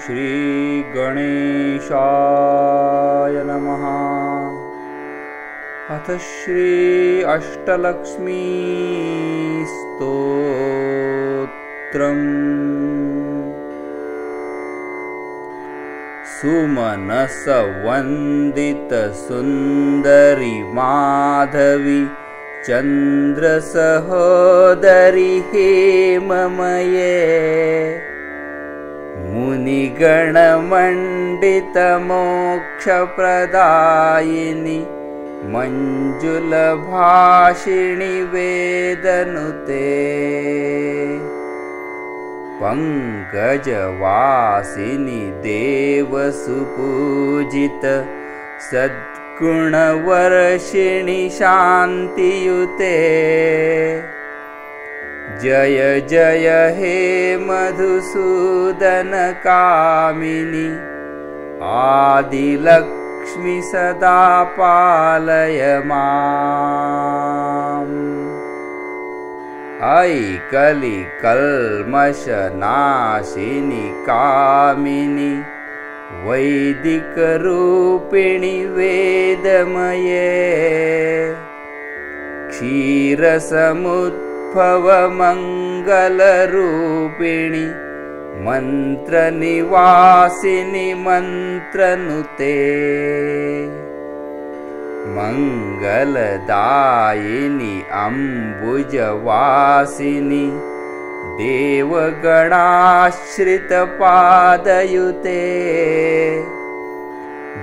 श्रीगणेशाय नमः। अथ श्री अष्टलक्ष्मी स्तोत्रम्। सुमनस वंदित सुंदरी माधवी चंद्र सहोदरी हेममये मुनिगण मंडित मोक्ष प्रदायिनी मंजुल भाषिणी वेदनुते पंकजवासिनी देवसुपूजित सद्गुणवर्षिणि शान्तियुते जय जय हे मधुसूदन कामिनी आदिलक्ष्मी सदा पालय माम्। ऐकली कल्मषनाशिनी कामिनी वैदिक रूपिणी वेदमये क्षीरसमुद्भव मंगल रूपिणी मंत्र निवासिनी मंत्रनुते मंगलदायिनी अम्बुजवासिनी देवगणाश्रित पादयुते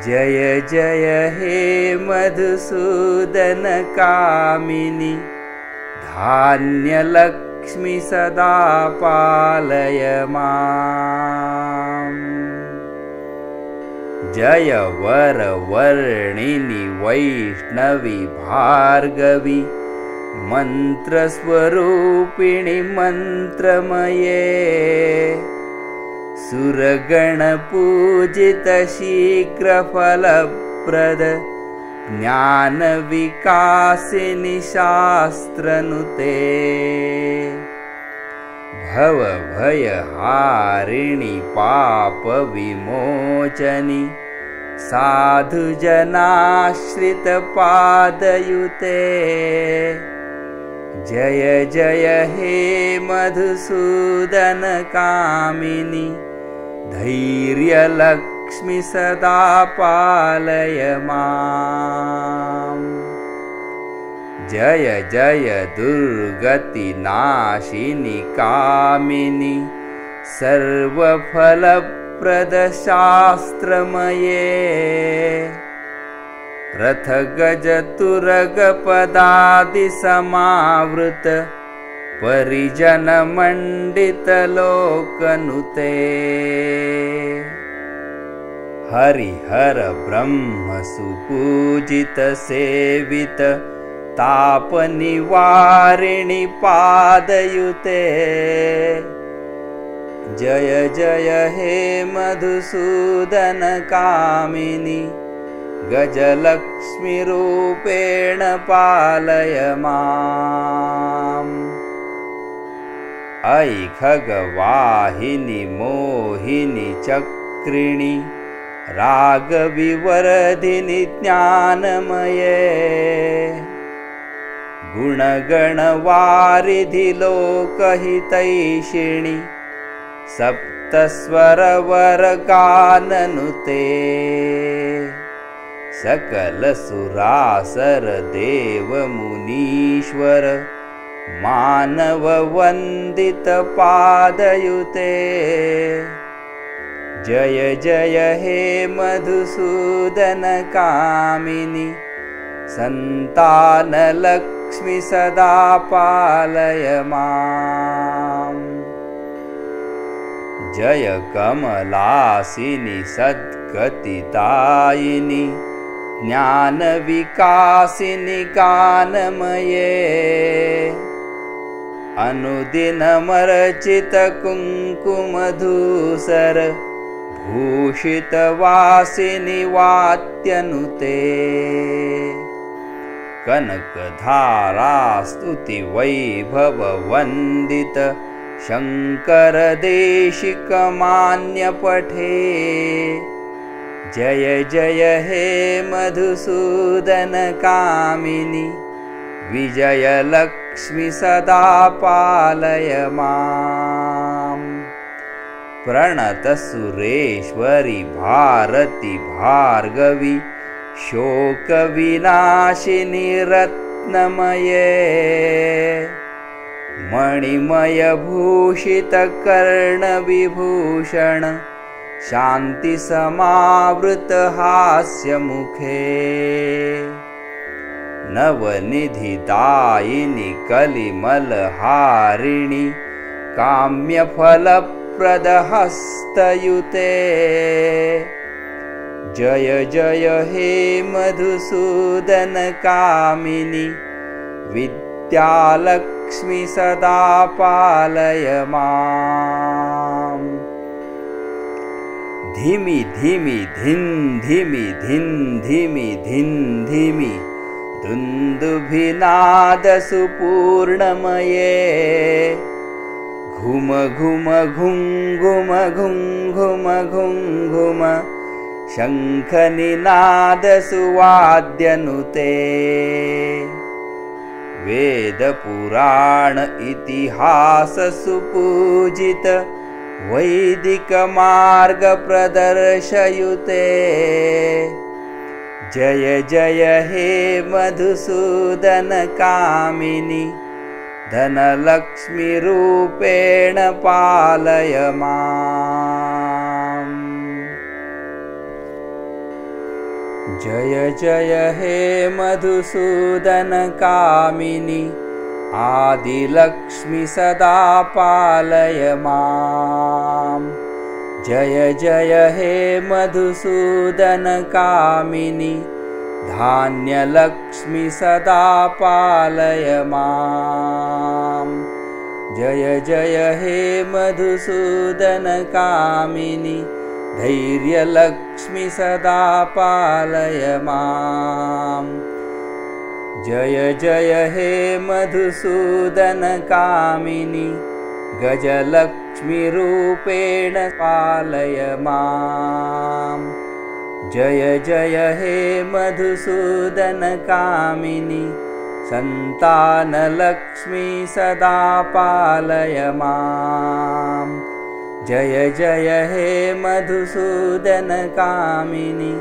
जय जय हे मधुसूदन कामिनी धान्यलक्ष्मी सदा पालय माम्। जय वरवर्णिनी वैष्णवी भार्गवी मंत्रस्वरूपिणी मंत्रमये सुरगण पूजित शीघ्रफलप्रद ज्ञान विकासिनी शास्त्रनुते भवभयहारिणी पाप विमोचनी साधुजनाश्रित पादयुते जय जय हे मधुसूदन कामिनी धैर्यलक्ष्मी सदा पालय माम्। जय जय दुर्गति नाशिनी कामिनी सर्वफलप्रद शास्त्रमये रथ गज तुरग पदादि समावृत परिजन मंडित लोकनुते हरिहर ब्रह्म सुपूजित सेवित ताप निवारिणी पादयुते जय जय हे मधुसूदन कामिनी गजलक्ष्मी रूपेण पालय माम्। ऐ खगवाहिनी मोहिनी चक्रिणी रागविवर्धिनी ज्ञानमये गुणगणवारिधि लोकहितैषिणी सप्तस्वरवरगाननुते सकल सुरासर देव मुनीश्वर मानव वंदित पादयुते जय जय हे मधुसूदन कामिनी संतान लक्ष्मी सदा पालय माम्। जय कमलासिनी सद्गतिदायिनी ज्ञान विकासिनी गानमये अनुदिनमर्चित कुंकुमधूसर भूषित वासिनी वात्यनुते कनकधारा स्तुति वैभव वंदित शङ्करदेशिकमान्य पठे। जय जय हे मधुसूदन कामिनि विजयलक्ष्मि सदा पालय माम्। प्रणतसुरेश्वरि भारति भार्गवि शोकविनाशिनि रत्नमये। मणिमयभूषितकर्णविभूषण शान्तिसमावृतहास्यमुखे। नवनिधिदायिनि कलिमलहारिणि काम्यफलप्रदहस्तयुते। जय जय हे मधुसूदन कामिनि विद्यालक्ष्मि सदा पालय माम्। धिमि धिमि धिन् धिमि धिन् धिमि धिन् धिमि दुन्दुभिनादसुपूर्णमये। घुम घुम घुं घुम घुं घुम घुं घुम शङ्खनिनादसुवाद्यनुते। वेदपुराण इतिहाससुपूजित वैदिकमार्गप्रदर्शयुते। जय जय हे मधुसूदन कामिनि धनलक्ष्मीरूपेण पालय माम्। जय जय हे मधुसूदन कामिनि आदिलक्ष्मि सदा पालय माम्। जय जय हे मधुसूदन कामिनि धान्यलक्ष्मि सदा पालय माम्। जय जय हे मधुसूदन कामिनि धैर्यलक्ष्मि सदा पालय माम्। जय जय हे मधुसूदन कामिनि गजलक्ष्मीरूपेण पालय माम्। जय जय हे मधुसूदन कामिनि सन्तानलक्ष्मी सदा पालय माम्। जय जय हे मधुसूदन कामिनि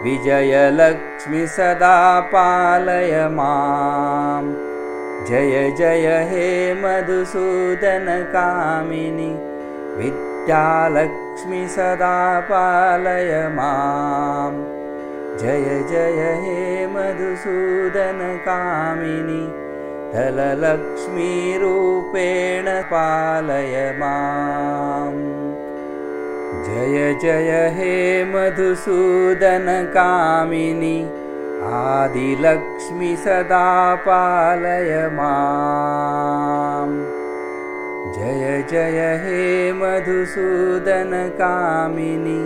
विजयलक्ष्मि सदा पालय माम्। जय जय हे मधुसूदन कामिनि विद्यालक्ष्मि सदा पालय माम्। जय जय हे मधुसूदन कामिनि धनलक्ष्मीरूपेण पालय माम्। जय जय हे मधुसूदन कामिनि आदिलक्ष्मि सदा पालय माम्। जय जय हे मधुसूदन कामिनि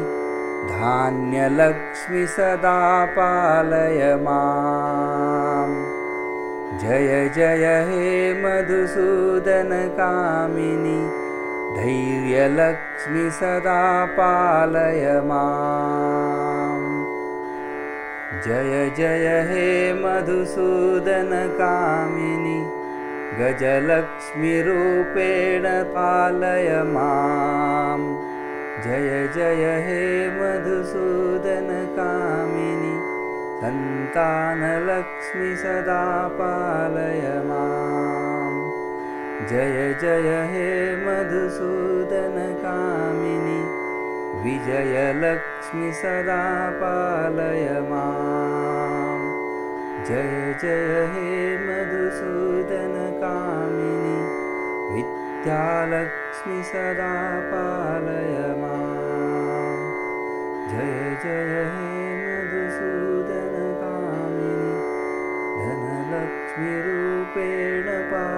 धान्यलक्ष्मि सदा पालय माम्। जय जय हे मधुसूदन कामिनि धैर्यलक्ष्मि सदा पालय माम्। जय जय हे मधुसूदन कामिनि गजलक्ष्मीरूपेण पालय माम्। जय जय हे मधुसूदन कामिनि सन्तानलक्ष्मि सदा पालय माम्। जय जय हे मधुसूदन कामिनि विजयलक्ष्मि सदा पालय माम्। जय जय हे मधुसूदन कामिनि विद्यालक्ष्मि सदा पालय माम्। जय जय हे मधुसूदन कामिनि धनलक्ष्मीरूपेण पालय